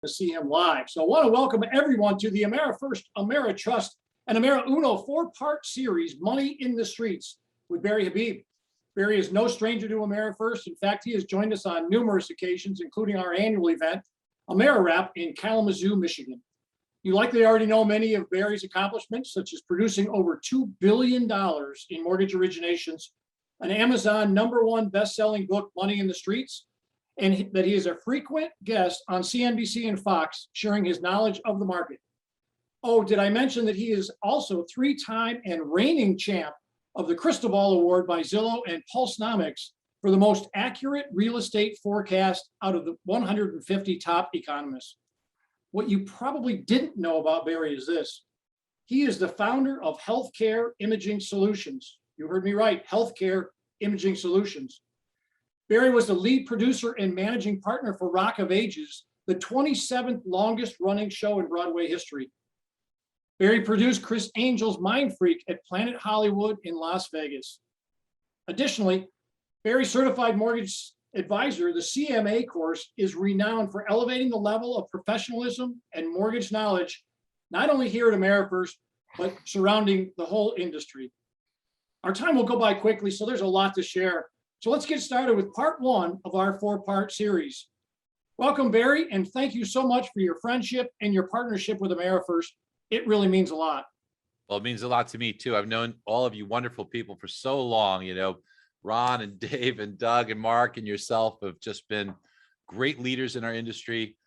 to see him live. So I want to welcome everyone to the AmeriFirst, AmeriTrust, and AmeriUno four-part series, Money in the Streets, with Barry Habib. Barry is no stranger to AmeriFirst. In fact, he has joined us on numerous occasions, including our annual event, AmeriWrap in Kalamazoo, Michigan. You likely already know many of Barry's accomplishments, such as producing over $2 billion in mortgage originations, an Amazon #1 best-selling book, Money in the Streets, and that he is a frequent guest on CNBC and Fox, sharing his knowledge of the market. Oh, did I mention that he is also three-time and reigning champ of the Crystal Ball Award by Zillow and Pulsenomics for the most accurate real estate forecast out of the 150 top economists. What you probably didn't know about Barry is this. He is the founder of Healthcare Imaging Solutions. You heard me right, Healthcare Imaging Solutions. Barry was the lead producer and managing partner for Rock of Ages, the 27th longest running show in Broadway history. Barry produced Chris Angel's Mind Freak at Planet Hollywood in Las Vegas. Additionally, Barry Certified Mortgage Advisor, the CMA course, is renowned for elevating the level of professionalism and mortgage knowledge, not only here at AmeriFirst, but surrounding the whole industry. Our time will go by quickly, so there's a lot to share. So let's get started with part one of our four-part series. Welcome, Barry, and thank you so much for your friendship and your partnership with AmeriFirst. It really means a lot. Well, it means a lot to me too. I've known all of you wonderful people for so long. You know, Ron and Dave and Doug and Mark and yourself have just been great leaders in our industry,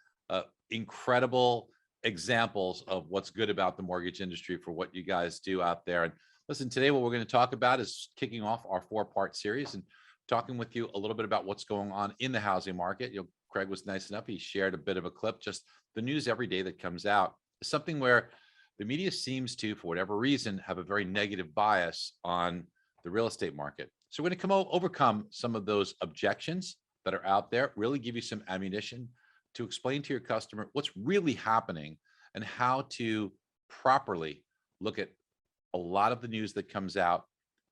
incredible examples of what's good about the mortgage industry for what you guys do out there. And listen, today what we're going to talk about is kicking off our four-part series and talking with you a little bit about what's going on in the housing market. You know, Craig was nice enough. He shared a bit of a clip, just the news every day that comes out. It's something where the media seems to, for whatever reason, have a very negative bias on the real estate market. So we're going to overcome some of those objections that are out there, really give you some ammunition to explain to your customer what's really happening and how to properly look at a lot of the news that comes out,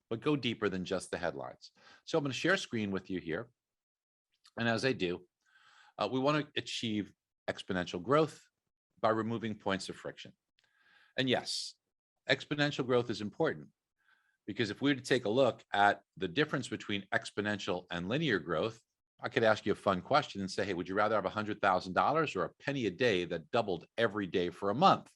but go deeper than just the headlines. So I'm going to share a screen with you here. And as I do, we want to achieve exponential growth by removing points of friction. And yes, exponential growth is important because if we were to take a look at the difference between exponential and linear growth, I could ask you a fun question and say, hey, would you rather have $100,000 or a penny a day that doubled every day for a month?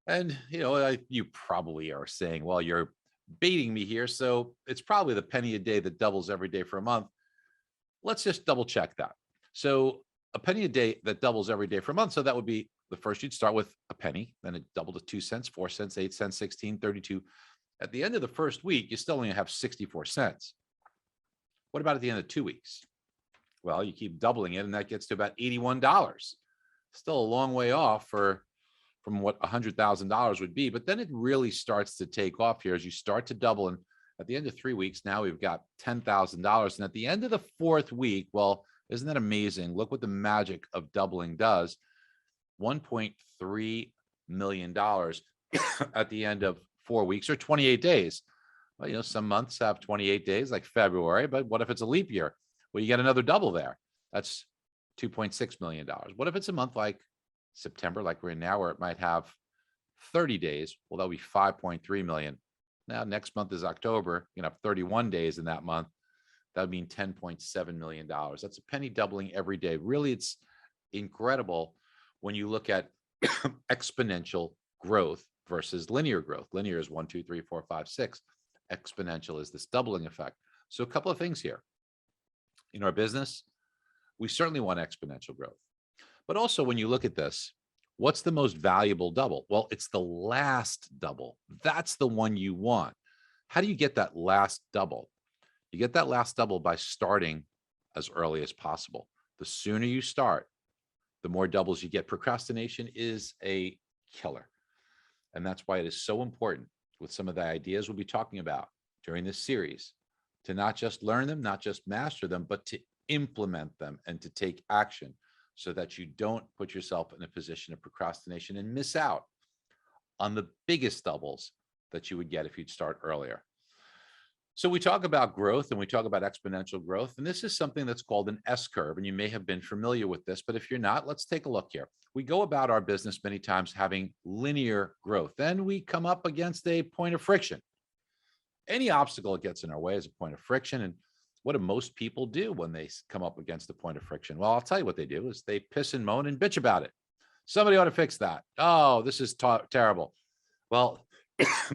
And, you know, you probably are saying, well, you're baiting me here. So it's probably the penny a day that doubles every day for a month. Let's just double check that. So a penny a day that doubles every day for a month. So that would be the first, you'd start with a penny, then it doubled to 2 cents, 4 cents, 8 cents, 16, 32. At the end of the first week, you still only have 64 cents. What about at the end of 2 weeks? Well, you keep doubling it and that gets to about $81. Still a long way off from what $100,000 would be, but then it really starts to take off here as you start to double. And at the end of 3 weeks, now we've got $10,000. And at the end of the fourth week, well, isn't that amazing? Look what the magic of doubling does. $1.3 million at the end of 4 weeks or 28 days. Well, you know, some months have 28 days like February, but what if it's a leap year? Well, you get another double there. That's $2.6 million. What if it's a month like September, like we're in now, where it might have 30 days? Well, that'll be 5.3 million. Now, next month is October. You have 31 days in that month. That would mean $10.7 million. That's a penny doubling every day. Really, it's incredible when you look at exponential growth versus linear growth. Linear is 1, 2, 3, 4, 5, 6. Exponential is this doubling effect. So a couple of things here. In our business, we certainly want exponential growth. But also when you look at this, what's the most valuable double? Well, it's the last double. That's the one you want. How do you get that last double? You get that last double by starting as early as possible. The sooner you start, the more doubles you get. Procrastination is a killer. And that's why it is so important with some of the ideas we'll be talking about during this series to not just learn them, not just master them, but to implement them and to take action so that you don't put yourself in a position of procrastination and miss out on the biggest doubles that you would get if you'd start earlier. So we talk about growth and we talk about exponential growth, and this is something that's called an S curve, and you may have been familiar with this, but if you're not, let's take a look here. We go about our business many times having linear growth. Then we come up against a point of friction. Any obstacle that gets in our way is a point of friction. And what do most people do when they come up against a point of friction? Well, I'll tell you what they do is they piss and moan and bitch about it. Somebody ought to fix that. Oh, this is terrible. Well,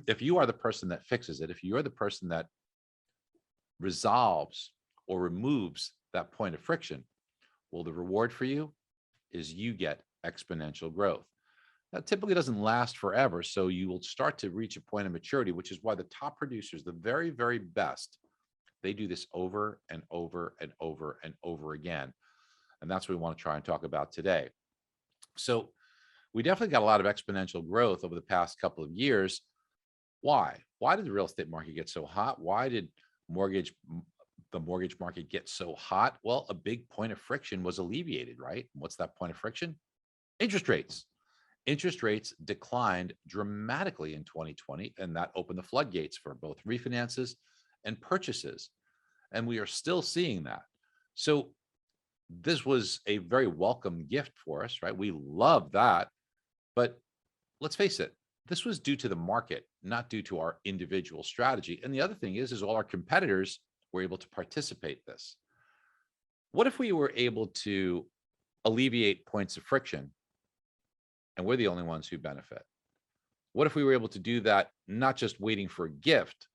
if you are the person that fixes it, if you're the person that resolves or removes that point of friction, well, the reward for you is you get exponential growth. That typically doesn't last forever, so you will start to reach a point of maturity, which is why the top producers, the very, very best, they do this over and over and over and over again. And that's what we want to try and talk about today. So we definitely got a lot of exponential growth over the past couple of years. Why? Why did the real estate market get so hot? Why did the mortgage market get so hot? Well, a big point of friction was alleviated, right? What's that point of friction? Interest rates. Interest rates declined dramatically in 2020, and that opened the floodgates for both refinances and purchases. And we are still seeing that. So this was a very welcome gift for us, right? We love that. But let's face it, this was due to the market, not due to our individual strategy. And the other thing is all our competitors were able to participate in this. What if we were able to alleviate points of friction and we're the only ones who benefit? What if we were able to do that, not just waiting for a gift,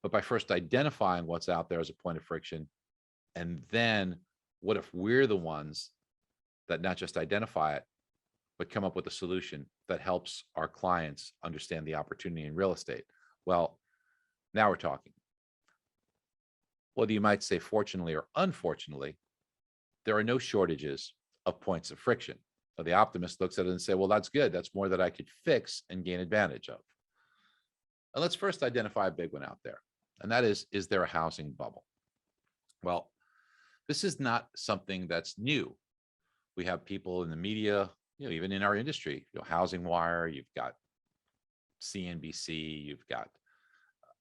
but by first identifying what's out there as a point of friction? And then what if we're the ones that not just identify it, but come up with a solution that helps our clients understand the opportunity in real estate? Well, now we're talking. Whether you might say fortunately or unfortunately, there are no shortages of points of friction. So the optimist looks at it and say, well, that's good. That's more that I could fix and gain advantage of. And let's first identify a big one out there. And that is there a housing bubble? Well, this is not something that's new. We have people in the media, even in our industry, Housing Wire, you've got CNBC, you've got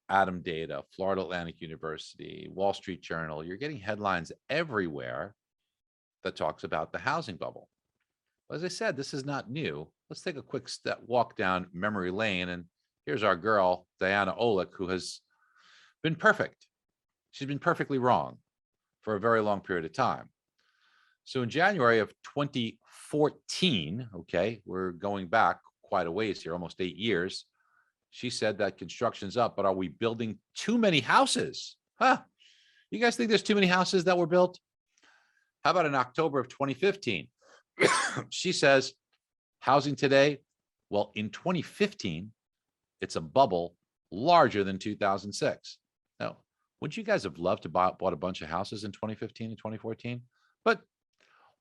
Adam Data, Florida Atlantic University, Wall Street Journal. You're getting headlines everywhere that talks about the housing bubble. As I said, this is not new. Let's take a quick walk down memory lane. And here's our girl, Diana Olick, who has been perfect. She's been perfectly wrong for a very long period of time. So in January of 2014, okay, we're going back quite a ways here, almost 8 years. She said that construction's up, but are we building too many houses? Huh? You guys think there's too many houses that were built? How about in October of 2015? She says, housing today, well, in 2015, it's a bubble larger than 2006. Now, wouldn't you guys have loved to bought a bunch of houses in 2015 and 2014? But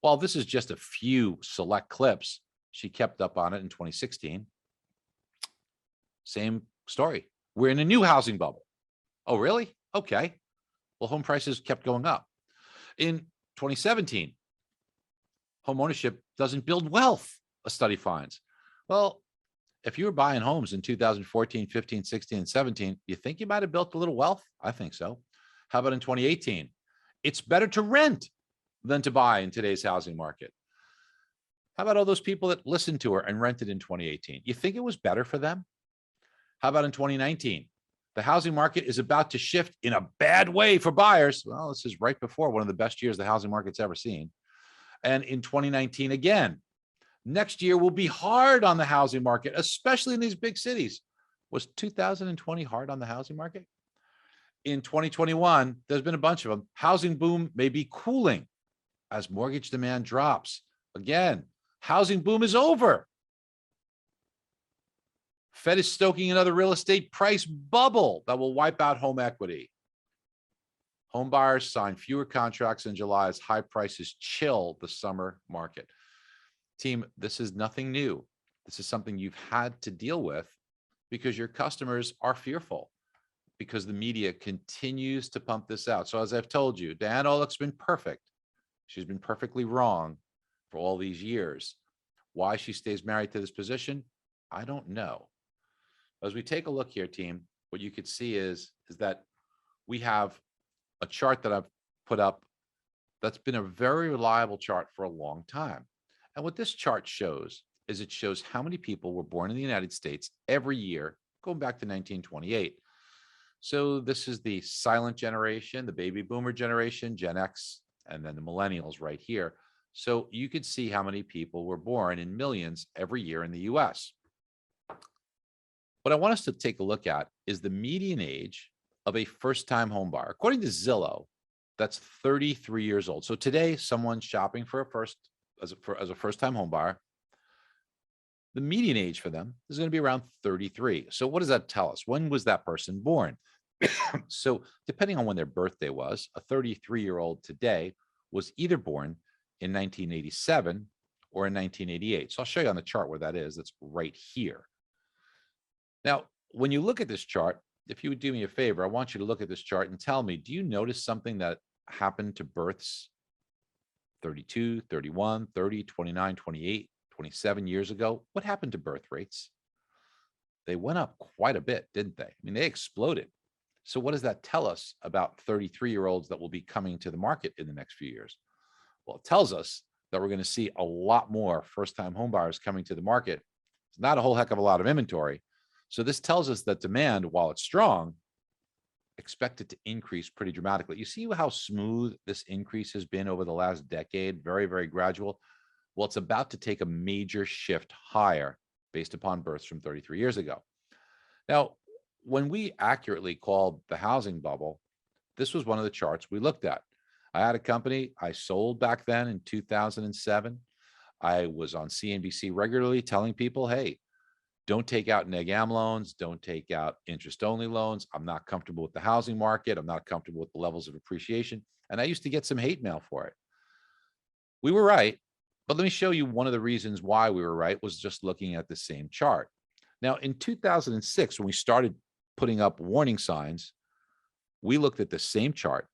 while this is just a few select clips, she kept up on it in 2016. Same story. We're in a new housing bubble. Oh, really? Okay. Well, home prices kept going up. In 2017, home ownership doesn't build wealth, a study finds. Well, if you were buying homes in 2014, 15, 16, and 17, you think you might have built a little wealth? I think so. How about in 2018? It's better to rent than to buy in today's housing market. How about all those people that listened to her and rented in 2018? You think it was better for them? How about in 2019? The housing market is about to shift in a bad way for buyers. Well, this is right before one of the best years the housing market's ever seen. And in 2019 again, next year will be hard on the housing market, especially in these big cities. Was 2020 hard on the housing market? In 2021, there's been a bunch of them. Housing boom may be cooling as mortgage demand drops. Again, housing boom is over. Fed is stoking another real estate price bubble that will wipe out home equity. Home buyers sign fewer contracts in July as high prices chill the summer market. Team, this is nothing new. This is something you've had to deal with because your customers are fearful because the media continues to pump this out. So as I've told you, Diana Olick's been perfect. She's been perfectly wrong for all these years. Why she stays married to this position, I don't know. As we take a look here, team, what you could see is that we have a chart that I've put up that's been a very reliable chart for a long time. And what this chart shows is it shows how many people were born in the United States every year, going back to 1928. So this is the silent generation, the baby boomer generation, Gen X, and then the millennials right here. So you could see how many people were born in millions every year in the US. What I want us to take a look at is the median age of a first-time home buyer. According to Zillow, that's 33 years old. So today, someone shopping for as a first-time home buyer, the median age for them is going to be around 33. So what does that tell us? When was that person born? So depending on when their birthday was, a 33-year-old today was either born in 1987 or in 1988. So I'll show you on the chart where that is. That's right here. Now, when you look at this chart, if you would do me a favor, I want you to look at this chart and tell me, do you notice something that happened to births 32, 31, 30, 29, 28, 27 years ago? What happened to birth rates? They went up quite a bit, didn't they? I mean, they exploded. So what does that tell us about 33-year-olds that will be coming to the market in the next few years? Well, it tells us that we're going to see a lot more first-time home buyers coming to the market. It's not a whole heck of a lot of inventory. So this tells us that demand, while it's strong, expected to increase pretty dramatically. You see how smooth this increase has been over the last decade, very, very gradual. Well, it's about to take a major shift higher based upon births from 33 years ago. Now, when we accurately called the housing bubble, this was one of the charts we looked at. I had a company I sold back then in 2007. I was on CNBC regularly telling people, hey, don't take out neg-am loans. Don't take out interest-only loans. I'm not comfortable with the housing market. I'm not comfortable with the levels of appreciation. And I used to get some hate mail for it. We were right. But let me show you one of the reasons why we were right was just looking at the same chart. Now, in 2006, when we started putting up warning signs, we looked at the same chart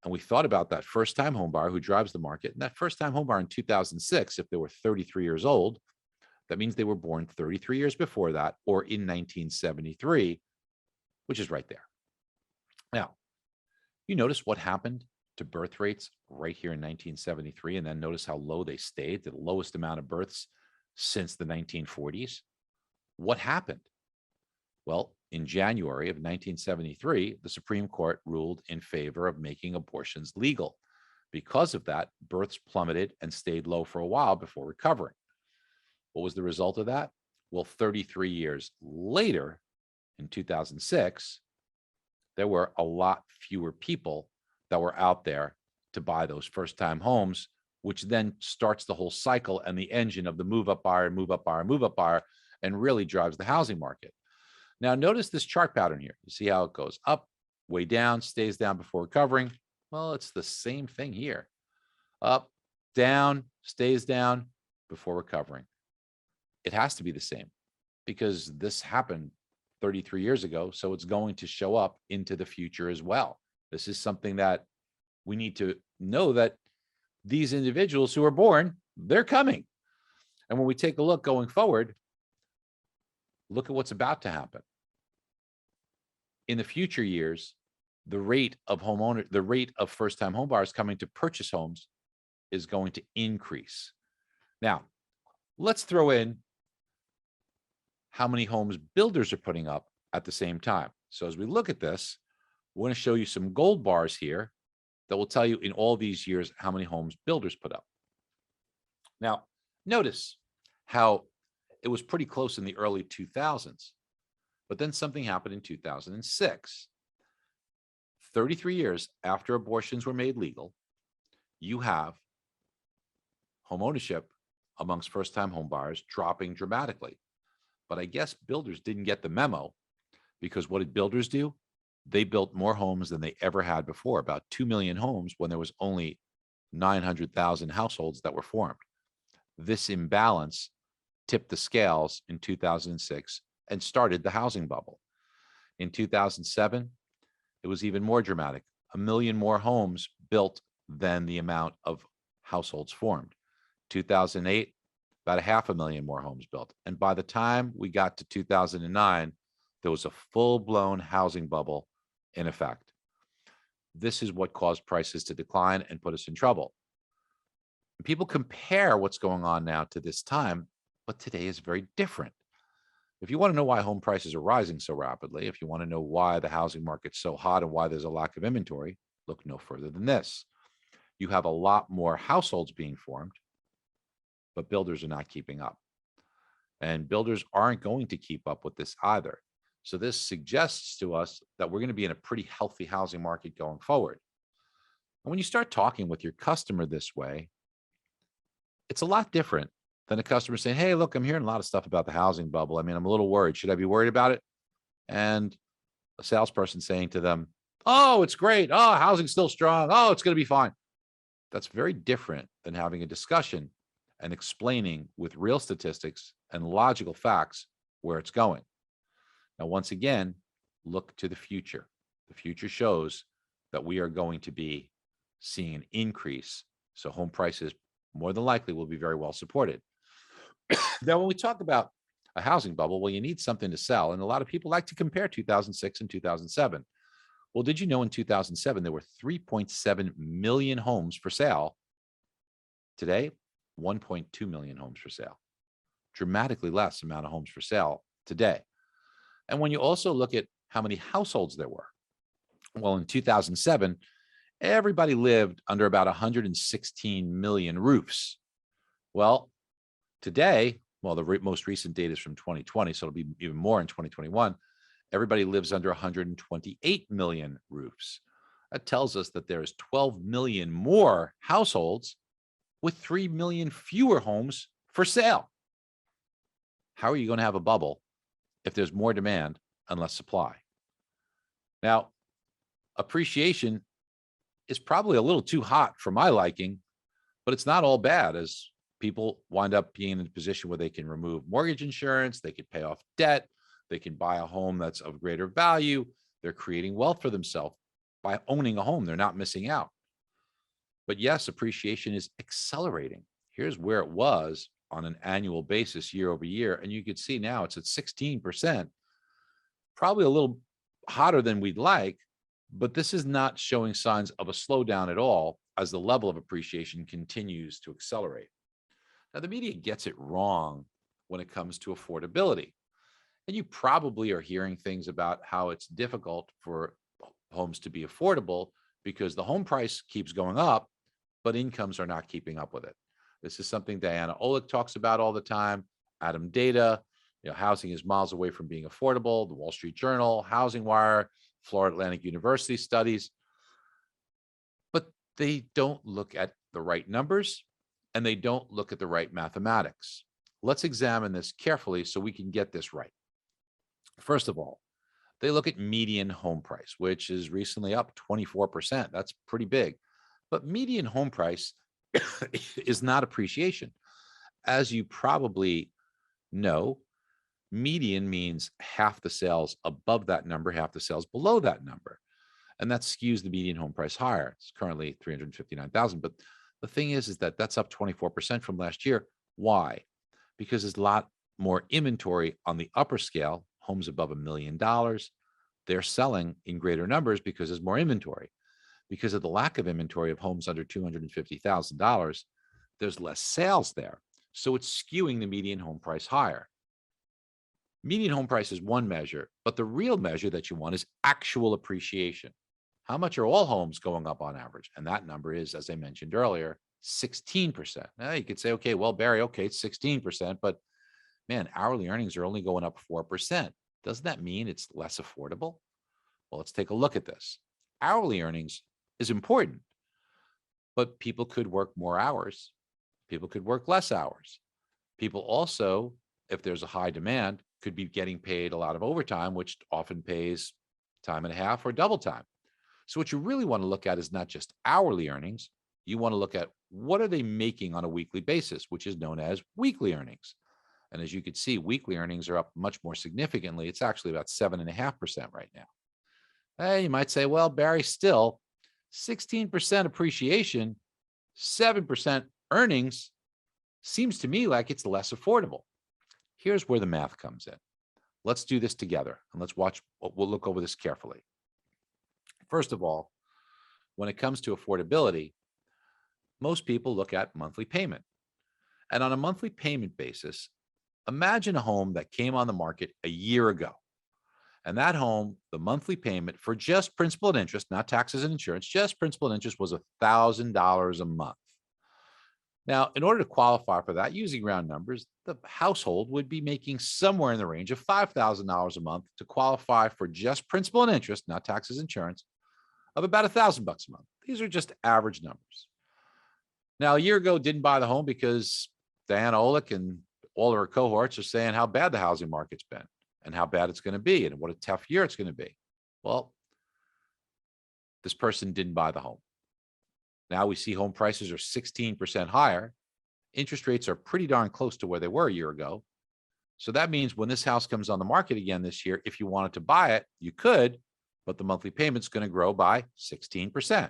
and we thought about that first-time home buyer who drives the market. And that first-time home buyer in 2006, if they were 33 years old, that means they were born 33 years before that or in 1973, which is right there. Now, you notice what happened to birth rates right here in 1973, and then notice how low they stayed, the lowest amount of births since the 1940s. What happened? Well, in January of 1973, the Supreme Court ruled in favor of making abortions legal. Because of that, births plummeted and stayed low for a while before recovering. What was the result of that? Well, 33 years later, in 2006, there were a lot fewer people that were out there to buy those first-time homes, which then starts the whole cycle and the engine of the move-up buyer, move-up buyer, move-up buyer, and really drives the housing market. Now, notice this chart pattern here. You see how it goes up, way down, stays down before recovering. Well, it's the same thing here. Up, down, stays down before recovering. It has to be the same because this happened 33 years ago, so it's going to show up into the future as well. This is something that we need to know, that these individuals who are born, they're coming. And when we take a look going forward, look at what's about to happen. In the future years, the rate of first-time home buyers coming to purchase homes is going to increase. Now, let's throw in how many homes builders are putting up at the same time. So as we look at this, we're going to show you some gold bars here that will tell you in all these years how many homes builders put up. Now, notice how it was pretty close in the early 2000s, but then something happened in 2006. 33 years after abortions were made legal, you have home ownership amongst first-time home buyers dropping dramatically. But I guess builders didn't get the memo, because what did builders do? They built more homes than they ever had before, about 2 million homes when there was only 900,000 households that were formed. This imbalance tipped the scales in 2006 and started the housing bubble. In 2007, it was even more dramatic. 1 million more homes built than the amount of households formed. 2008, about 500,000 more homes built. And by the time we got to 2009, there was a full-blown housing bubble in effect. this is what caused prices to decline and put us in trouble. And people compare what's going on now to this time, but today is very different. If you want to know why home prices are rising so rapidly, if you want to know why the housing market's so hot and why there's a lack of inventory, look no further than this. You have a lot more households being formed, but builders are not keeping up. And builders aren't going to keep up with this either. So this suggests to us that we're going to be in a pretty healthy housing market going forward. And when you start talking with your customer this way, it's a lot different than a customer saying, hey, look, I'm hearing a lot of stuff about the housing bubble. I mean, I'm a little worried. Should I be worried about it? And a salesperson saying to them, oh, it's great. Oh, housing's still strong. Oh, it's going to be fine. That's very different than having a discussion and explaining with real statistics and logical facts where it's going. Now, once again, look to the future. The future shows that we are going to be seeing an increase. So home prices more than likely will be very well supported. Now, when we talk about a housing bubble, well, you need something to sell. And a lot of people like to compare 2006 and 2007. Well, did you know in 2007, there were 3.7 million homes for sale? Today, 1.2 million homes for sale. Dramatically less amount of homes for sale today. And when you also look at how many households there were, well, in 2007, everybody lived under about 116 million roofs. Well, today, well, the most recent data is from 2020, so it'll be even more in 2021. Everybody lives under 128 million roofs. That tells us that there is 12 million more households with 3 million fewer homes for sale. How are you going to have a bubble if there's more demand and less supply? Now, appreciation is probably a little too hot for my liking, but it's not all bad, as people wind up being in a position where they can remove mortgage insurance, they could pay off debt, they can buy a home that's of greater value. They're creating wealth for themselves by owning a home. They're not missing out. But yes, appreciation is accelerating. Here's where it was on an annual basis year over year. And you could see now it's at 16%, probably a little hotter than we'd like, but this is not showing signs of a slowdown at all as the level of appreciation continues to accelerate. Now, the media gets it wrong when it comes to affordability. And you probably are hearing things about how it's difficult for homes to be affordable because the home price keeps going up, but incomes are not keeping up with it. This is something Diana Olick talks about all the time. Adam Data, housing is miles away from being affordable. The Wall Street Journal, Housing Wire, Florida Atlantic University studies. But they don't look at the right numbers and they don't look at the right mathematics. Let's examine this carefully so we can get this right. First of all, they look at median home price, which is recently up 24%. That's pretty big. But median home price is not appreciation. As you probably know, median means half the sales above that number, half the sales below that number. And that skews the median home price higher. It's currently 359,000. But the thing is that that's up 24% from last year. Why? Because there's a lot more inventory on the upper scale, homes above $1 million. They're selling in greater numbers because there's more inventory. Because of the lack of inventory of homes under $250,000, there's less sales there. So it's skewing the median home price higher. Median home price is one measure, but the real measure that you want is actual appreciation. How much are all homes going up on average? And that number is, as I mentioned earlier, 16%. Now you could say, okay, well, Barry, okay, it's 16%, but man, hourly earnings are only going up 4%. Doesn't that mean it's less affordable? Well, let's take a look at this. Hourly earnings is important, but people could work more hours. People could work less hours. People also, if there's a high demand, could be getting paid a lot of overtime, which often pays time and a half or double time. So what you really want to look at is not just hourly earnings. You want to look at what are they making on a weekly basis, which is known as weekly earnings. And as you can see, weekly earnings are up much more significantly. It's actually about 7.5% right now. Hey, you might say, well, Barry, still 16% appreciation, 7% earnings seems to me like it's less affordable. Here's where the math comes in. Let's do this together and let's watch. We'll look over this carefully. First of all, when it comes to affordability, most people look at monthly payment. And on a monthly payment basis, imagine a home that came on the market a year ago. And that home, the monthly payment for just principal and interest, not taxes and insurance, just principal and interest was $1,000 a month. Now, in order to qualify for that, using round numbers, the household would be making somewhere in the range of $5,000 a month to qualify for just principal and interest, not taxes and insurance, of about $1,000 a month. These are just average numbers. Now, a year ago, didn't buy the home because Diana Olick and all of her cohorts are saying how bad the housing market's been and how bad it's going to be and what a tough year it's going to be. Well, this person didn't buy the home. Now we see home prices are 16% higher. Interest rates are pretty darn close to where they were a year ago. So that means when this house comes on the market again this year, if you wanted to buy it, you could, but the monthly payment's going to grow by 16%,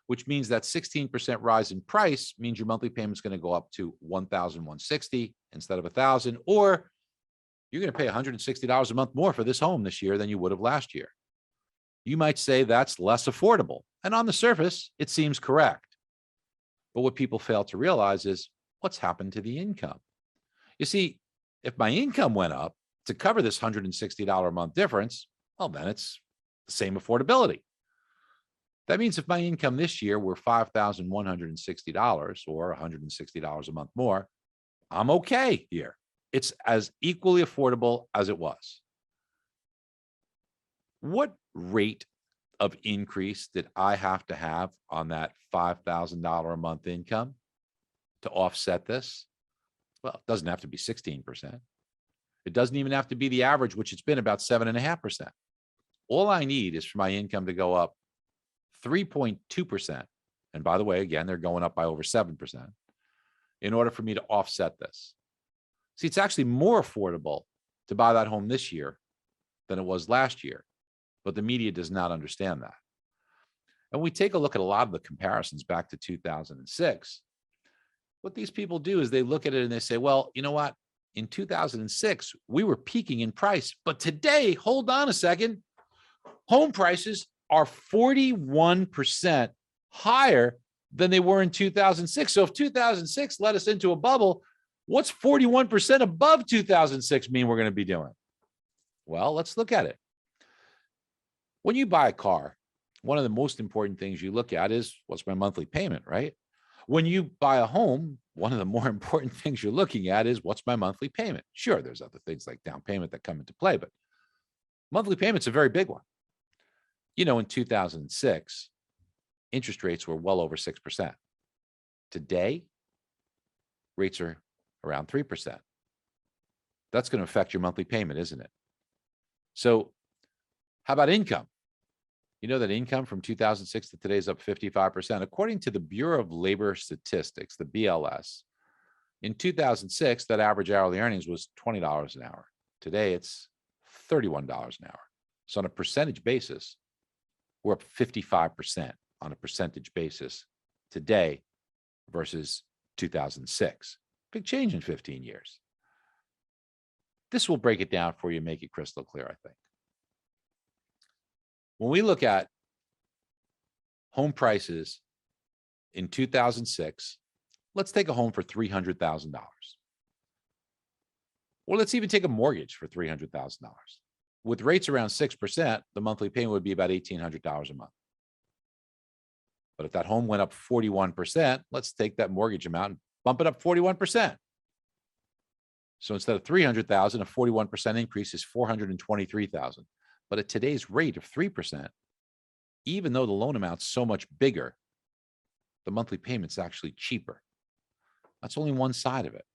which means that 16% rise in price means your monthly payment's going to go up to $1,160 instead of $1,000, or you're going to pay $160 a month more for this home this year than you would have last year. You might say that's less affordable. And on the surface, it seems correct. But what people fail to realize is what's happened to the income. You see, if my income went up to cover this $160 a month difference, well, then it's the same affordability. That means if my income this year were $5,160 or $160 a month more, I'm okay here. It's as equally affordable as it was. What rate of increase did I have to have on that $5,000 a month income to offset this? Well, it doesn't have to be 16%. It doesn't even have to be the average, which it's been about 7.5%. All I need is for my income to go up 3.2%. And by the way, again, they're going up by over 7% in order for me to offset this. See, it's actually more affordable to buy that home this year than it was last year, but the media does not understand that. And we take a look at a lot of the comparisons back to 2006. What these people do is they look at it and they say, well, you know what? In 2006, we were peaking in price, but today, hold on a second, home prices are 41% higher than they were in 2006. So if 2006 led us into a bubble, what's 41% above 2006 mean we're going to be doing? Well, let's look at it. When you buy a car, one of the most important things you look at is what's my monthly payment, right? When you buy a home, one of the more important things you're looking at is what's my monthly payment. Sure, there's other things like down payment that come into play, but monthly payment's a very big one. You know, in 2006, interest rates were well over 6%. Today, rates are around 3%. That's going to affect your monthly payment, isn't it? So how about income? You know that income from 2006 to today is up 55%. According to the Bureau of Labor Statistics, the BLS, in 2006, that average hourly earnings was $20 an hour. Today, it's $31 an hour. So on a percentage basis, we're up 55% on a percentage basis today versus 2006. Big change in 15 years. This will break it down for you, make it crystal clear, I think. When we look at home prices in 2006, let's take a home for $300,000. Or let's even take a mortgage for $300,000. With rates around 6%, the monthly payment would be about $1,800 a month. But if that home went up 41%, let's take that mortgage amount and bump it up 41%. So instead of $300,000, a 41% increase is $423,000. But at today's rate of 3%, even though the loan amount's so much bigger, the monthly payment's actually cheaper. That's only one side of it.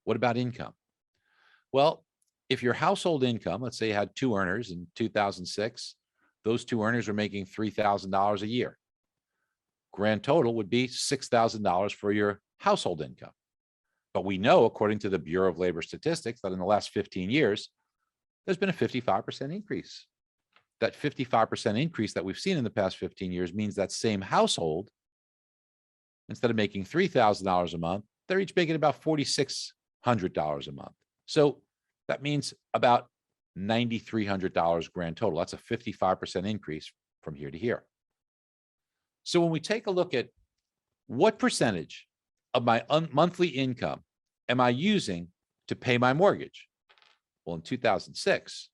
What about income? Well, if your household income, let's say you had two earners in 2006, those two earners were making $3,000 a year. Grand total would be $6,000 for your household income. But we know, according to the Bureau of Labor Statistics, that in the last 15 years, there's been a 55% increase. That 55% increase that we've seen in the past 15 years means that same household, instead of making $3,000 a month, they're each making about $4,600 a month. So that means about $9,300 grand total. That's a 55% increase from here to here. So when we take a look at what percentage of my monthly income am I using to pay my mortgage? Well, in 2006,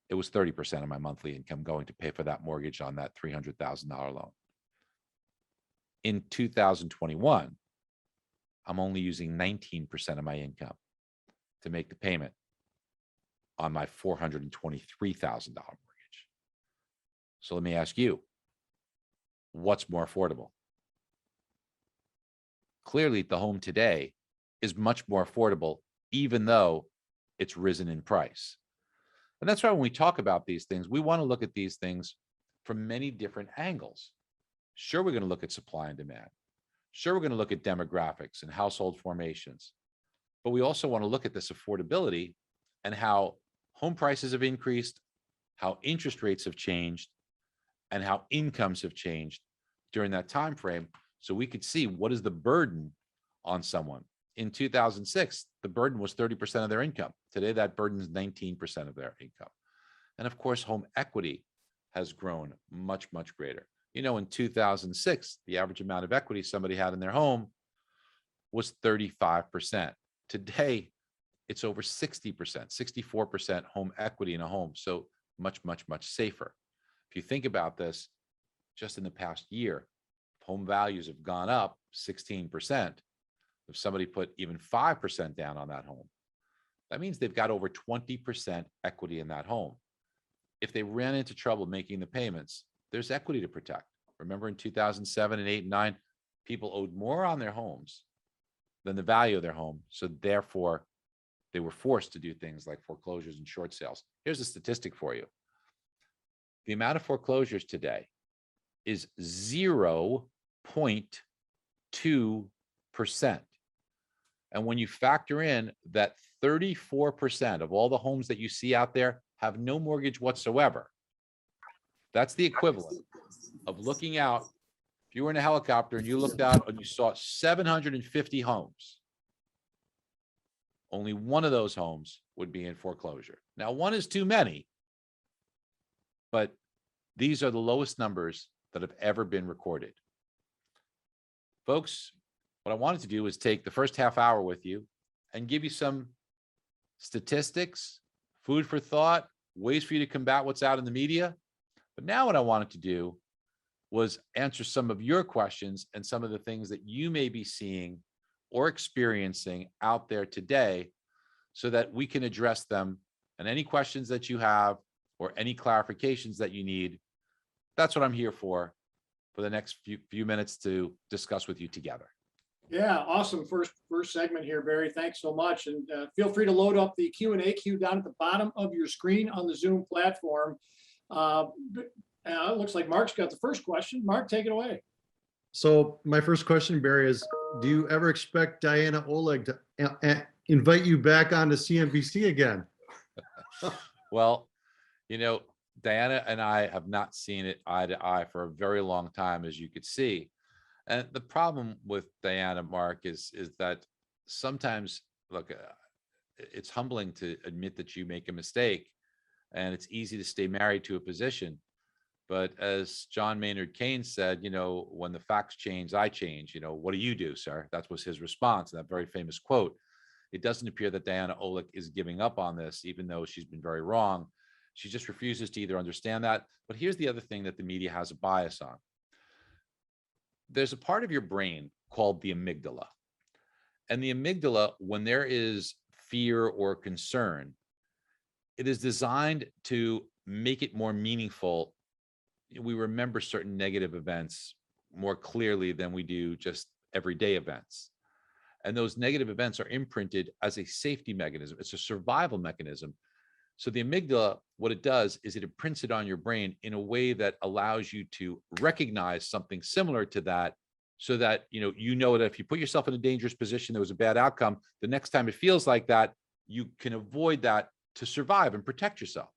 it was 30% of my monthly income going to pay for that mortgage on that $300,000 loan. In 2021, I'm only using 19% of my income to make the payment on my $423,000 mortgage. So let me ask you, what's more affordable? Clearly, the home today is much more affordable, even though it's risen in price. And that's why when we talk about these things, we want to look at these things from many different angles. Sure, we're going to look at supply and demand. Sure, we're going to look at demographics and household formations. But we also want to look at this affordability and how home prices have increased, how interest rates have changed, and how incomes have changed during that time frame, so we could see what is the burden on someone. In 2006, the burden was 30% of their income. Today, that burden is 19% of their income. And of course, home equity has grown much, much greater. You know, in 2006, the average amount of equity somebody had in their home was 35%. Today, it's over 60%, 64% home equity in a home. So much, much, much safer. If you think about this, just in the past year, home values have gone up 16%. If somebody put even 5% down on that home, that means they've got over 20% equity in that home. If they ran into trouble making the payments, there's equity to protect. Remember in 2007 and 8 and 9, people owed more on their homes than the value of their home. So therefore, they were forced to do things like foreclosures and short sales. Here's a statistic for you. The amount of foreclosures today is 0.2%. And when you factor in that 34% of all the homes that you see out there have no mortgage whatsoever, that's the equivalent of looking out. If you were in a helicopter and you looked out and you saw 750 homes, only one of those homes would be in foreclosure. Now, one is too many, but these are the lowest numbers that have ever been recorded. Folks, what I wanted to do is take the first half hour with you and give you some statistics, food for thought, ways for you to combat what's out in the media. But now what I wanted to do was answer some of your questions and some of the things that you may be seeing or experiencing out there today so that we can address them. And any questions that you have or any clarifications that you need, that's what I'm here for the next few minutes to discuss with you together. Yeah, awesome. First segment here, Barry. Thanks so much. And feel free to load up the Q&A queue down at the bottom of your screen on the Zoom platform. It looks like Mark's got the first question. Mark, take it away. So my first question, Barry, is do you ever expect Diana Oleg to invite you back onto CNBC again? Well, you know, Diana and I have not seen it eye to eye for a very long time, as you could see. And the problem with Diana, Mark, is that sometimes, look, it's humbling to admit that you make a mistake, and it's easy to stay married to a position. But as John Maynard Keynes said, you know, when the facts change, I change. You know, what do you do, sir? That was his response, that very famous quote. It doesn't appear that Diana Oleg is giving up on this, even though she's been very wrong. She just refuses to either understand that. But here's the other thing that the media has a bias on. There's a part of your brain called the amygdala. And the amygdala, when there is fear or concern, it is designed to make it more meaningful. We remember certain negative events more clearly than we do just everyday events. And those negative events are imprinted as a safety mechanism. It's a survival mechanism. So the amygdala, what it does is it imprints it on your brain in a way that allows you to recognize something similar to that, so that you know that if you put yourself in a dangerous position, there was a bad outcome, the next time it feels like that, you can avoid that to survive and protect yourself.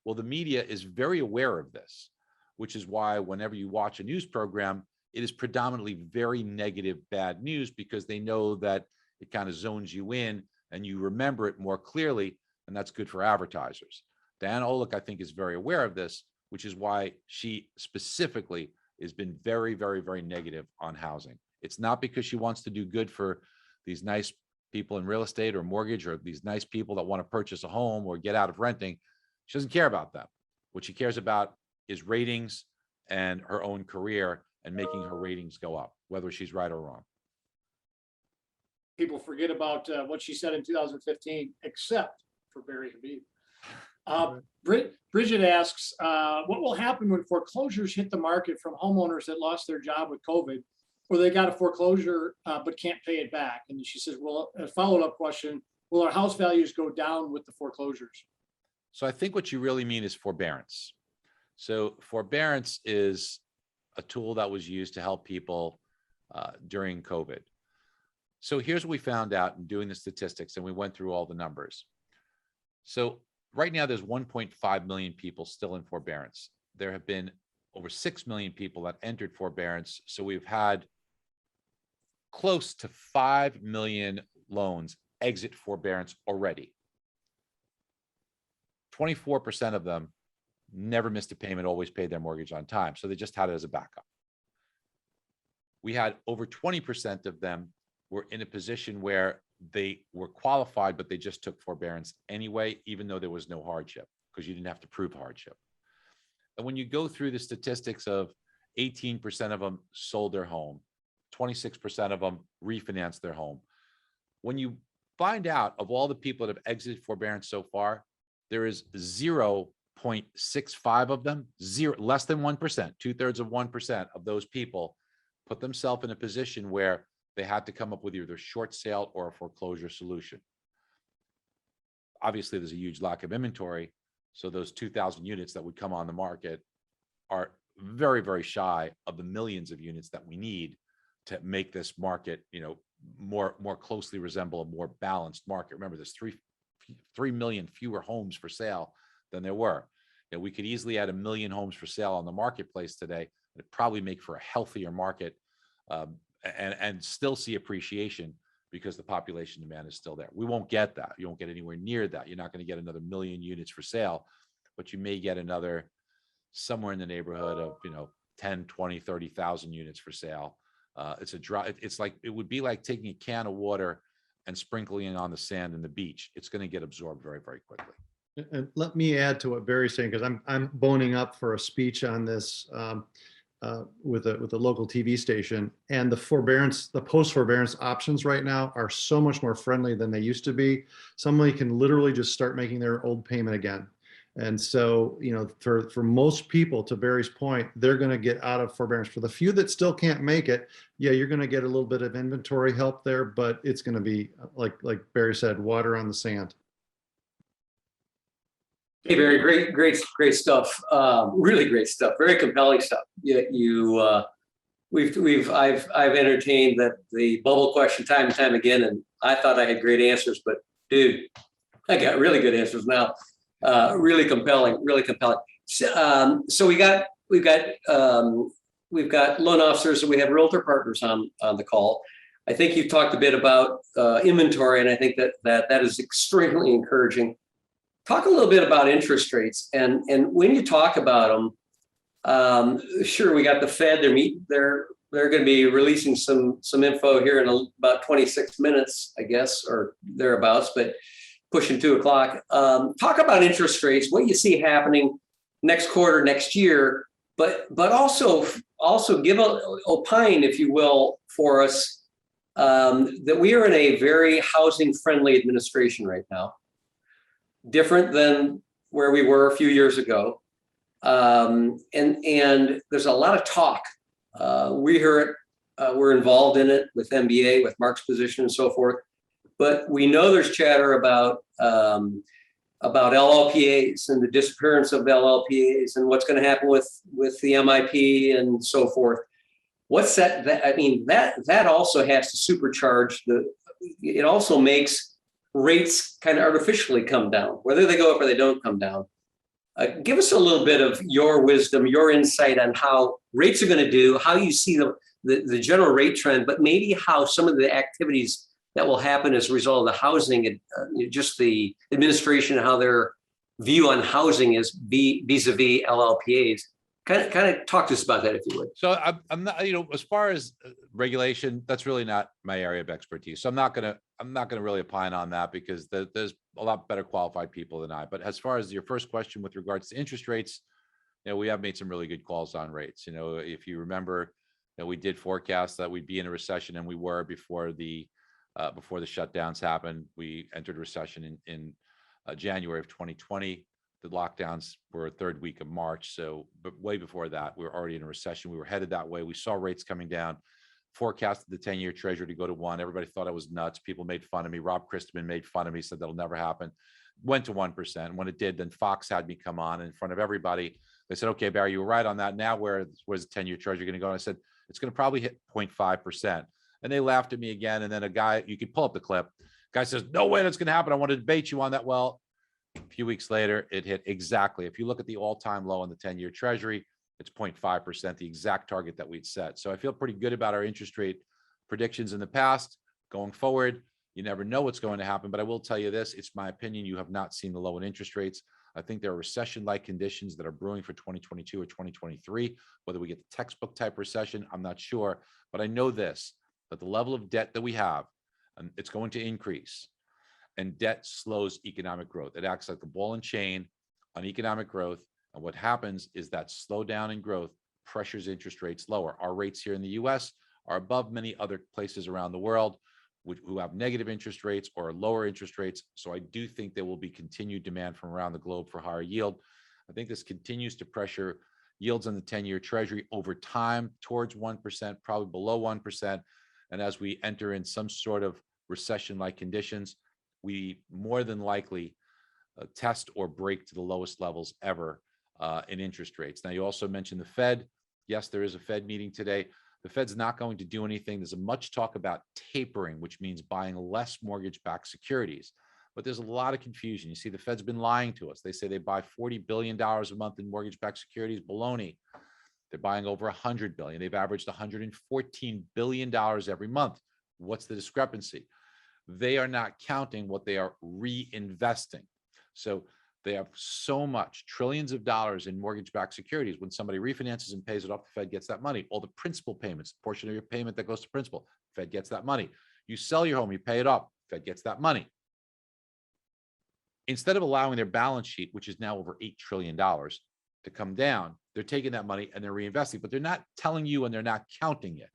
Well, the media is very aware of this, which is why whenever you watch a news program, it is predominantly very negative, bad news, because they know that it kind of zones you in and you remember it more clearly, and that's good for advertisers. Diana Oleg, I think, is very aware of this, which is why she specifically has been very, very, very negative on housing. It's not because she wants to do good for these nice people in real estate or mortgage, or these nice people that want to purchase a home or get out of renting. She doesn't care about that. What she cares about is ratings and her own career and making her ratings go up, whether she's right or wrong. People forget about what she said in 2015, except for Barry Habib. Bridget asks, what will happen when foreclosures hit the market from homeowners that lost their job with COVID, or they got a foreclosure but can't pay it back? And she says, well, a follow-up question, will our house values go down with the foreclosures? So I think what you really mean is forbearance. So forbearance is a tool that was used to help people during COVID. So here's what we found out in doing the statistics, and we went through all the numbers. So right now there's 1.5 million people still in forbearance. There have been over 6 million people that entered forbearance. So we've had close to 5 million loans exit forbearance already. 24% of them never missed a payment, always paid their mortgage on time. So they just had it as a backup. We had over 20% of them were in a position where they were qualified, but they just took forbearance anyway, even though there was no hardship, because you didn't have to prove hardship. And when you go through the statistics of 18% of them sold their home, 26% of them refinanced their home. When you find out of all the people that have exited forbearance so far, there is 0.65 of them, less than 1%, 2/3 of 1% of those people put themselves in a position where they had to come up with either a short sale or a foreclosure solution. Obviously, there's a huge lack of inventory. So those 2,000 units that would come on the market are very, very shy of the millions of units that we need to make this market, more closely resemble a more balanced market. Remember, there's 3 million fewer homes for sale than there were. We could easily add 1 million homes for sale on the marketplace today. It'd probably make for a healthier market and still see appreciation because the population demand is still there. We won't get that. You won't get anywhere near that. You're not going to get another 1 million units for sale, but you may get another somewhere in the neighborhood of 10, 20, 30,000 units for sale. It's a dry. It's like it would be like taking a can of water and sprinkling it on the sand in the beach. It's going to get absorbed very, very quickly. And let me add to what Barry's saying, because I'm boning up for a speech on this with a local TV station, and the post forbearance options right now are so much more friendly than they used to be. Somebody can literally just start making their old payment again. And so, for most people, to Barry's point, they're going to get out of forbearance. For the few that still can't make it, yeah, you're going to get a little bit of inventory help there, but it's going to be like Barry said, water on the sand. Hey, Barry, great stuff. Really great stuff. Very compelling stuff. I've entertained the bubble question time and time again, and I thought I had great answers, but dude, I got really good answers now. Really compelling. So we've got loan officers, and we have realtor partners on the call. I think you've talked a bit about inventory, and I think that is extremely encouraging. Talk a little bit about interest rates, and when you talk about them, sure, we got the Fed. They're going to be releasing some info here in about 26 minutes, I guess, or thereabouts, but pushing 2 o'clock. Talk about interest rates, what you see happening next quarter, next year, but also give a opine, if you will, for us that we are in a very housing friendly administration right now. Different than where we were a few years ago. And there's a lot of talk. We hear it, we're involved in it with MBA, with Mark's position and so forth. But we know there's chatter about LLPAs and the disappearance of LLPAs and what's going to happen with the MIP and so forth. What's that? That also has to supercharge it also makes rates kind of artificially come down, whether they go up or they don't come down. Give us a little bit of your wisdom, your insight on how rates are going to do, how you see the general rate trend, but maybe how some of the activities that will happen as a result of the housing, just the administration, how they're view on housing is vis-a-vis LLPAs. Kind of talk to us about that, if you would. So I'm not, as far as regulation, that's really not my area of expertise. So I'm not gonna really opine on that because there's a lot better qualified people than I. But as far as your first question with regards to interest rates, we have made some really good calls on rates. If you remember, we did forecast that we'd be in a recession, and we were before the shutdowns happened. We entered a recession in January of 2020. The lockdowns were third week of March. So, but way before that, we were already in a recession. We were headed that way. We saw rates coming down, forecasted the 10-year treasury to go to 1. Everybody thought I was nuts. People made fun of me. Rob Christman made fun of me, said that'll never happen. Went to 1%. When it did, then Fox had me come on in front of everybody. They said, okay, Barry, you were right on that. Now where's the 10-year treasury going to go? And I said, it's going to probably hit 0.5%. And they laughed at me again. And then a guy, you could pull up the clip, guy says, no way that's going to happen. I want to debate you on that. Well, a few weeks later, it hit exactly. If you look at the all-time low on the 10-year treasury, it's 0.5%, the exact target that we'd set. So I feel pretty good about our interest rate predictions in the past. Going forward, you never know what's going to happen, but I will tell you this, it's my opinion, you have not seen the low in interest rates. I think there are recession-like conditions that are brewing for 2022 or 2023. Whether we get the textbook type recession, I'm not sure, but I know this, that the level of debt that we have, and it's going to increase. And debt slows economic growth. It acts like a ball and chain on economic growth. And what happens is that slowdown in growth pressures interest rates lower. Our rates here in the US are above many other places around the world who have negative interest rates or lower interest rates. So I do think there will be continued demand from around the globe for higher yield. I think this continues to pressure yields on the 10-year treasury over time towards 1%, probably below 1%. And as we enter in some sort of recession-like conditions, we more than likely test or break to the lowest levels ever in interest rates. Now, you also mentioned the Fed. Yes, there is a Fed meeting today. The Fed's not going to do anything. There's much talk about tapering, which means buying less mortgage-backed securities. But there's a lot of confusion. You see, the Fed's been lying to us. They say they buy $40 billion a month in mortgage-backed securities. Baloney. They're buying over $100 billion. They've averaged $114 billion every month. What's the discrepancy? They are not counting what they are reinvesting. So they have so much, trillions of dollars in mortgage-backed securities. When somebody refinances and pays it off, the Fed gets that money. All the principal payments, portion of your payment that goes to principal, Fed gets that money. You sell your home, you pay it off, Fed gets that money. Instead of allowing their balance sheet, which is now over $8 trillion, to come down, they're taking that money and they're reinvesting, but they're not telling you and they're not counting it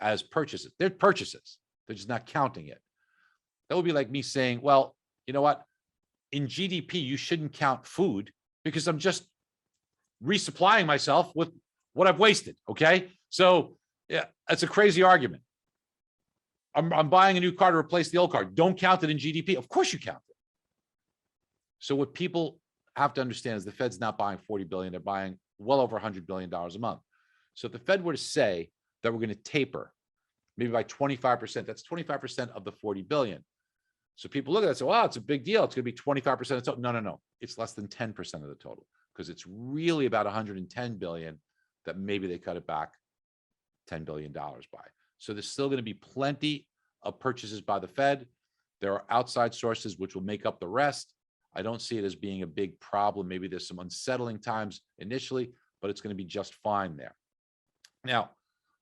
as purchases. They're purchases. They're just not counting it. That would be like me saying, well, you know what? In GDP, you shouldn't count food because I'm just resupplying myself with what I've wasted. Okay. So yeah, that's a crazy argument. I'm buying a new car to replace the old car. Don't count it in GDP. Of course you count it. So what people have to understand is the Fed's not buying 40 billion. They're buying well over $100 billion a month. So if the Fed were to say that we're going to taper maybe by 25%, that's 25% of the 40 billion. So people look at that and say, wow, it's a big deal. It's going to be 25% of the total. No. It's less than 10% of the total because it's really about 110 billion that maybe they cut it back $10 billion by. So there's still going to be plenty of purchases by the Fed. There are outside sources which will make up the rest. I don't see it as being a big problem. Maybe there's some unsettling times initially, but it's going to be just fine there. Now,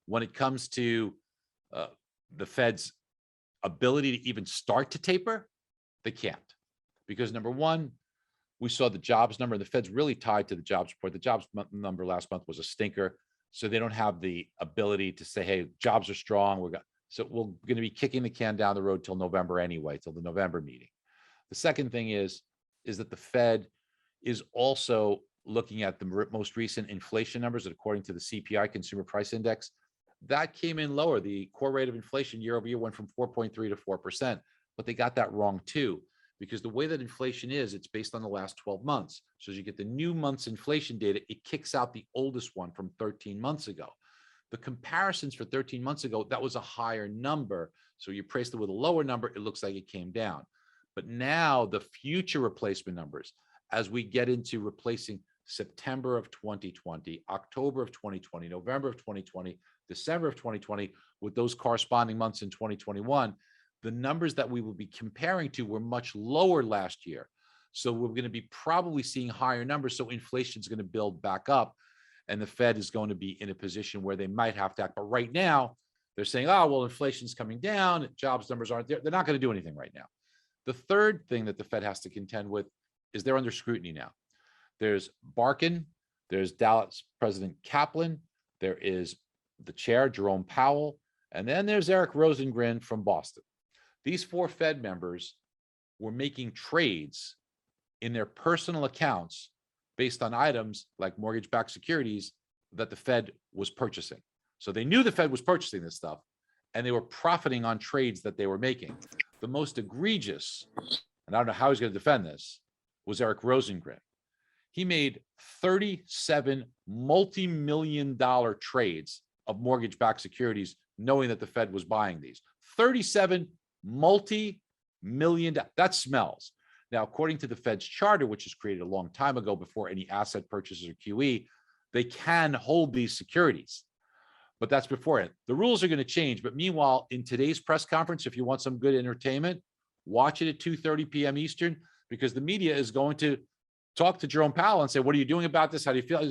when it comes to the Fed's ability to even start to taper, they can't. Because number one, we saw the jobs number, and the Fed's really tied to the jobs report. The jobs number last month was a stinker. So they don't have the ability to say, hey, jobs are strong. So we're going to be kicking the can down the road till November anyway, till the November meeting. The second thing is that the Fed is also looking at the most recent inflation numbers, that according to the CPI, Consumer Price Index, that came in lower. The core rate of inflation year over year went from 4.3 to 4%, but they got that wrong too, because the way that inflation is, it's based on the last 12 months. So as you get the new month's inflation data, it kicks out the oldest one from 13 months ago. The comparisons for 13 months ago, that was a higher number. So you priced it with a lower number, it looks like it came down. But now the future replacement numbers, as we get into replacing September of 2020, October of 2020, November of 2020, December of 2020, with those corresponding months in 2021, the numbers that we will be comparing to were much lower last year. So we're going to be probably seeing higher numbers. So inflation is going to build back up, and the Fed is going to be in a position where they might have to act. But right now, they're saying, oh, well, inflation's coming down, jobs numbers aren't there. They're not going to do anything right now. The third thing that the Fed has to contend with is they're under scrutiny now. There's Barkin, there's Dallas President Kaplan, there is the chair, Jerome Powell, and then there's Eric Rosengren from Boston. These four Fed members were making trades in their personal accounts based on items like mortgage-backed securities that the Fed was purchasing. So they knew the Fed was purchasing this stuff, and they were profiting on trades that they were making. The most egregious, and I don't know how he's going to defend this, was Eric Rosengren. He made 37 multi-million-dollar trades of mortgage-backed securities, knowing that the Fed was buying these. 37 multi-million, that smells. Now, according to the Fed's charter, which was created a long time ago before any asset purchases or QE, they can hold these securities, but that's before it. The rules are going to change. But meanwhile, in today's press conference, if you want some good entertainment, watch it at 2:30 p.m. Eastern, because the media is going to talk to Jerome Powell and say, what are you doing about this? How do you feel?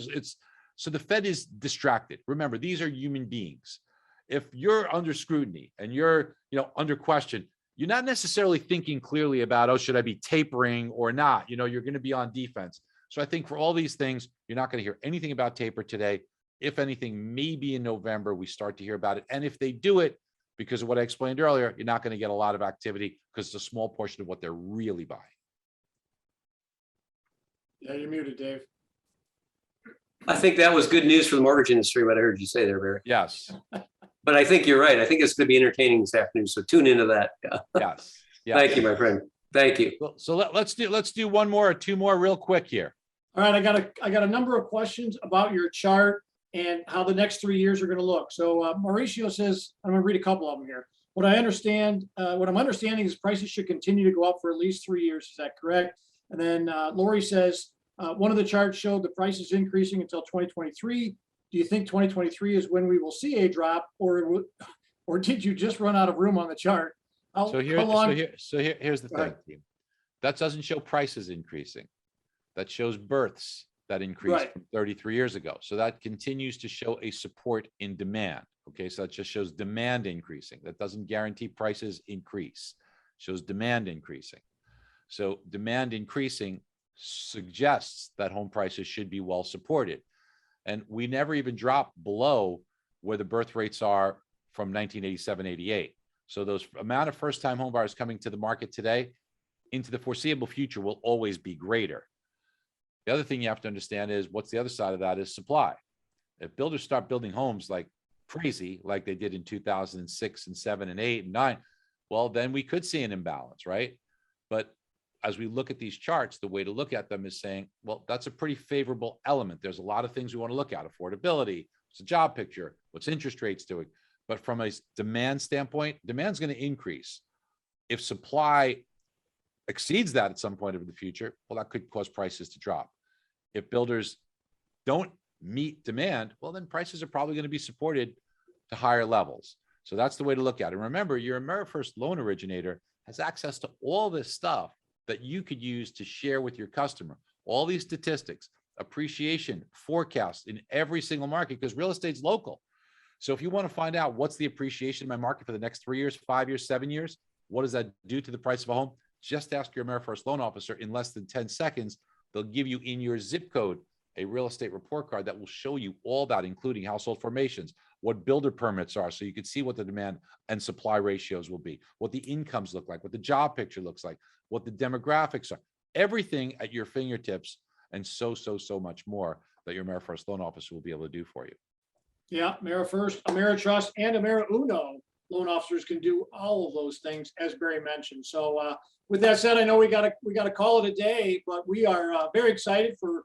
So the Fed is distracted. Remember, these are human beings. If you're under scrutiny and you're, under question, you're not necessarily thinking clearly about, oh, should I be tapering or not? You're going to be on defense. So I think for all these things, you're not going to hear anything about taper today. If anything, maybe in November, we start to hear about it. And if they do it, because of what I explained earlier, you're not going to get a lot of activity because it's a small portion of what they're really buying. Yeah, you're muted, Dave. I think that was good news for the mortgage industry, what I heard you say there, Barry. Yes. But I think you're right. I think it's going to be entertaining this afternoon. So tune into that. Yes. Yes. Thank you, my friend. Thank you. So let's do one more or two more real quick here. All right, I got a number of questions about your chart and how the next 3 years are going to look. So Mauricio says, I'm going to read a couple of them here. What I'm understanding is prices should continue to go up for at least 3 years. Is that correct? And then Lori says, one of the charts showed the prices increasing until 2023. Do you think 2023 is when we will see a drop, or did you just run out of room on the chart? Here's the thing, team. That doesn't show prices increasing. That shows births that increased from 33 years ago. So that continues to show a support in demand. Okay, so that just shows demand increasing. That doesn't guarantee prices increase. It shows demand increasing. So demand increasing suggests that home prices should be well supported. And we never even dropped below where the birth rates are from 1987, 88. So those amount of first-time home buyers coming to the market today into the foreseeable future will always be greater. The other thing you have to understand is what's the other side of that is supply. If builders start building homes like crazy, like they did in 2006 and 7 and 8 and 9, well, then we could see an imbalance, right? But as we look at these charts, the way to look at them is saying, well, that's a pretty favorable element. There's a lot of things we want to look at: affordability, what's the job picture, what's interest rates doing. But from a demand standpoint, demand's going to increase. If supply exceeds that at some point in the future, well, that could cause prices to drop. If builders don't meet demand, well, then prices are probably going to be supported to higher levels. So that's the way to look at it. And remember, your AmeriFirst loan originator has access to all this stuff that you could use to share with your customer. All these statistics, appreciation, forecasts in every single market, because real estate's local. So if you want to find out what's the appreciation in my market for the next 3 years, 5 years, 7 years, what does that do to the price of a home? Just ask your AmeriFirst loan officer. In less than 10 seconds, they'll give you in your zip code a real estate report card that will show you all that, including household formations, what builder permits are, so you can see what the demand and supply ratios will be, what the incomes look like, what the job picture looks like, what the demographics are, everything at your fingertips, and so much more that your AmeriFirst loan officer will be able to do for you. Yeah, AmeriFirst, AmeriTrust, and AmeriUno loan officers can do all of those things, as Barry mentioned. So with that said, I know we got to call it a day, but we are very excited for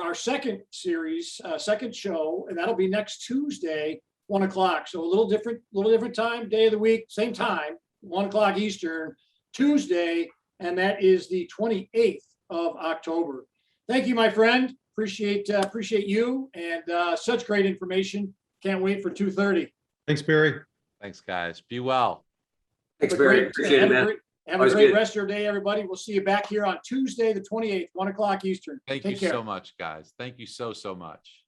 our second series, second show, and that'll be next Tuesday, 1 o'clock. So a little different time, day of the week, same time, 1 o'clock Eastern, Tuesday, and that is the 28th of October. Thank you, my friend. Appreciate you, and such great information. Can't wait for 2:30. Thanks, Barry. Thanks, guys. Be well. Thanks, Barry. Appreciate it, man. Have a Always great good. rest of your day, everybody. We'll see you back here on Tuesday, the 28th, 1 o'clock Eastern. Thank Take you care. so much, guys. Thank you so much.